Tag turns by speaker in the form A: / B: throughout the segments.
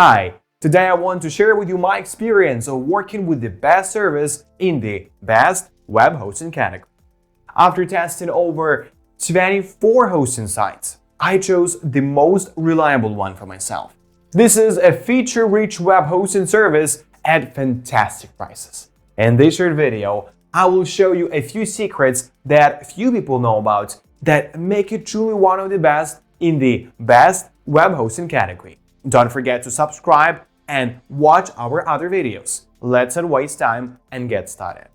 A: Hi, today I want to share with you my experience of working with the best service in the best web hosting category. After testing over 24 hosting sites, I chose the most reliable one for myself. This is a feature-rich web hosting service at fantastic prices. In this short video, I will show you a few secrets that few people know about that make it truly one of the best in the best web hosting category. Don't forget to subscribe and watch our other videos. Let's not waste time and get started.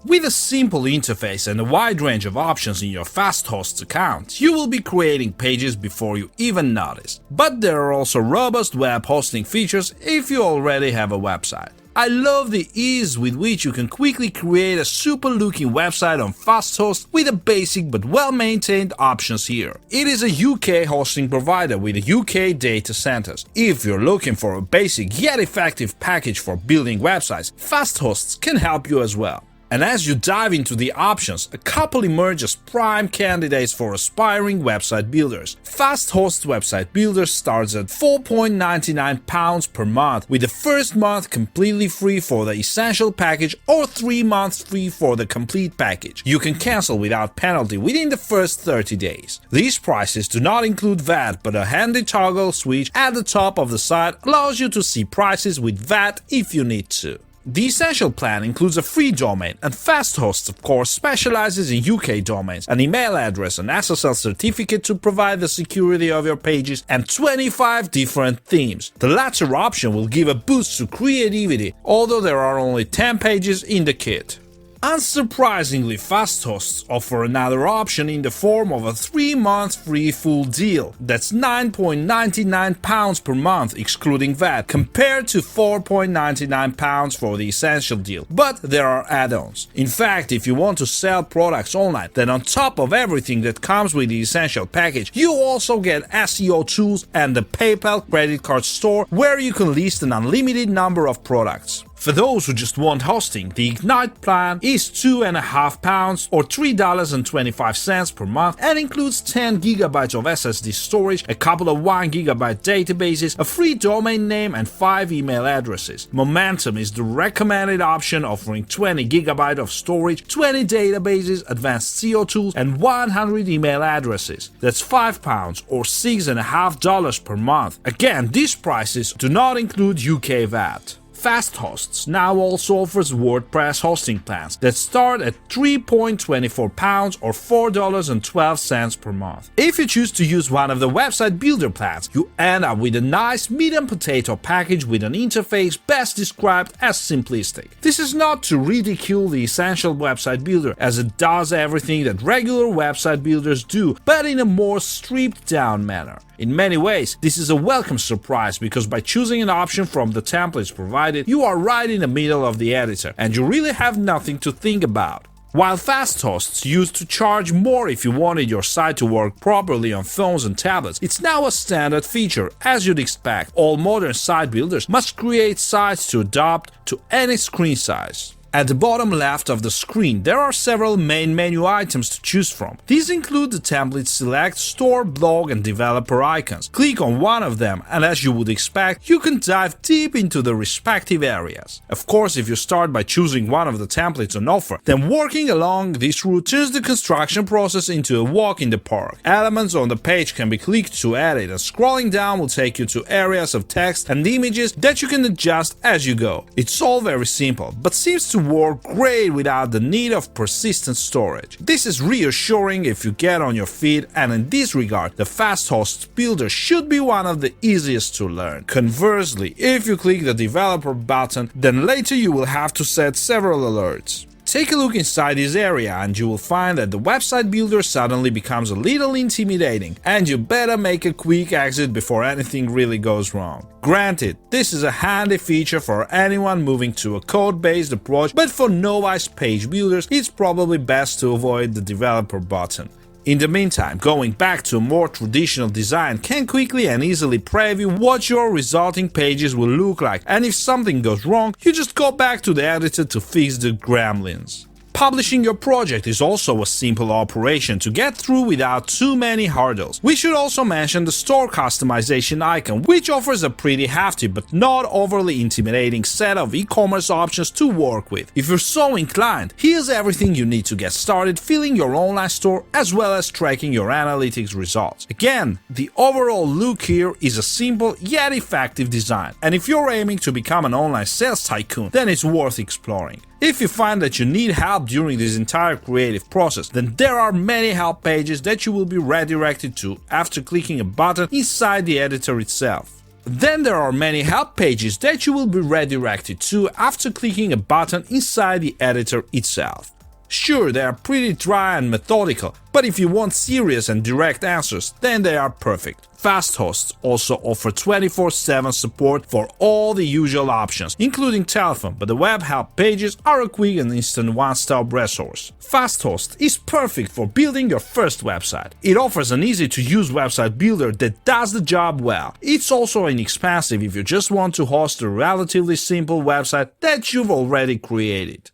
B: With a simple interface and a wide range of options in your Fasthosts account, you will be creating pages before you even notice. But there are also robust web hosting features if you already have a website. I love the ease with which you can quickly create a super-looking website on Fasthosts with a basic but well-maintained options here. It is a UK hosting provider with UK data centers. If you're looking for a basic yet effective package for building websites, Fasthosts can help you as well. And as you dive into the options, a couple emerge as prime candidates for aspiring website builders. Fasthosts Website Builder starts at £4.99 per month, with the first month completely free for the essential package or 3 months free for the complete package. You can cancel without penalty within the first 30 days. These prices do not include VAT, but a handy toggle switch at the top of the site allows you to see prices with VAT if you need to. The Essential plan includes a free domain, and Fasthosts, of course, specializes in UK domains, an email address, an SSL certificate to provide the security of your pages, and 25 different themes. The latter option will give a boost to creativity, although there are only 10 pages in the kit. Unsurprisingly, Fasthosts offer another option in the form of a 3-month free full deal. That's £9.99 per month excluding VAT, compared to £4.99 for the Essential deal. But there are add-ons. In fact, if you want to sell products online, then on top of everything that comes with the Essential package, you also get SEO tools and the PayPal credit card store where you can list an unlimited number of products. For those who just want hosting, the Ignite plan is £2.50 or $3.25 per month and includes 10 GB of SSD storage, a couple of 1 GB databases, a free domain name and 5 email addresses. Momentum is the recommended option, offering 20 GB of storage, 20 databases, advanced SEO tools and 100 email addresses. That's £5 or $6.50 per month. Again, these prices do not include UK VAT. Fasthosts now also offers WordPress hosting plans that start at £3.24 or $4.12 per month. If you choose to use one of the website builder plans, you end up with a nice medium potato package with an interface best described as simplistic. This is not to ridicule the Essential website builder, as it does everything that regular website builders do, but in a more stripped down manner. In many ways, this is a welcome surprise, because by choosing an option from the templates provided, you are right in the middle of the editor, and you really have nothing to think about. While Fasthosts used to charge more if you wanted your site to work properly on phones and tablets, it's now a standard feature. As you'd expect, all modern site builders must create sites to adapt to any screen size. At the bottom left of the screen, there are several main menu items to choose from. These include the template select, store, blog and developer icons. Click on one of them and, as you would expect, you can dive deep into the respective areas. Of course, if you start by choosing one of the templates on offer, then working along this route turns the construction process into a walk in the park. Elements on the page can be clicked to edit, and scrolling down will take you to areas of text and images that you can adjust as you go. It's all very simple, but seems to work great without the need of persistent storage. This is reassuring if you get on your feet, and in this regard, the Fasthosts builder should be one of the easiest to learn. Conversely, if you click the developer button, then later you will have to set several alerts. Take a look inside this area and you will find that the website builder suddenly becomes a little intimidating, and you better make a quick exit before anything really goes wrong. Granted, this is a handy feature for anyone moving to a code-based approach, but for novice page builders, it's probably best to avoid the developer button. In the meantime, going back to a more traditional design can quickly and easily preview what your resulting pages will look like, and if something goes wrong, you just go back to the editor to fix the gremlins. Publishing your project is also a simple operation to get through without too many hurdles. We should also mention the store customization icon, which offers a pretty hefty but not overly intimidating set of e-commerce options to work with. If you're so inclined, here's everything you need to get started filling your online store as well as tracking your analytics results. Again, the overall look here is a simple yet effective design, and if you're aiming to become an online sales tycoon, then it's worth exploring. If you find that you need help during this entire creative process, then there are many help pages that you will be redirected to after clicking a button inside the editor itself. Then there are many help pages that you will be redirected to after clicking a button inside the editor itself. Sure, they are pretty dry and methodical, but if you want serious and direct answers, then they are perfect. Fasthosts also offer 24/7 support for all the usual options, including telephone, but the web help pages are a quick and instant one-stop resource. Fasthosts is perfect for building your first website. It offers an easy-to-use website builder that does the job well. It's also inexpensive if you just want to host a relatively simple website that you've already created.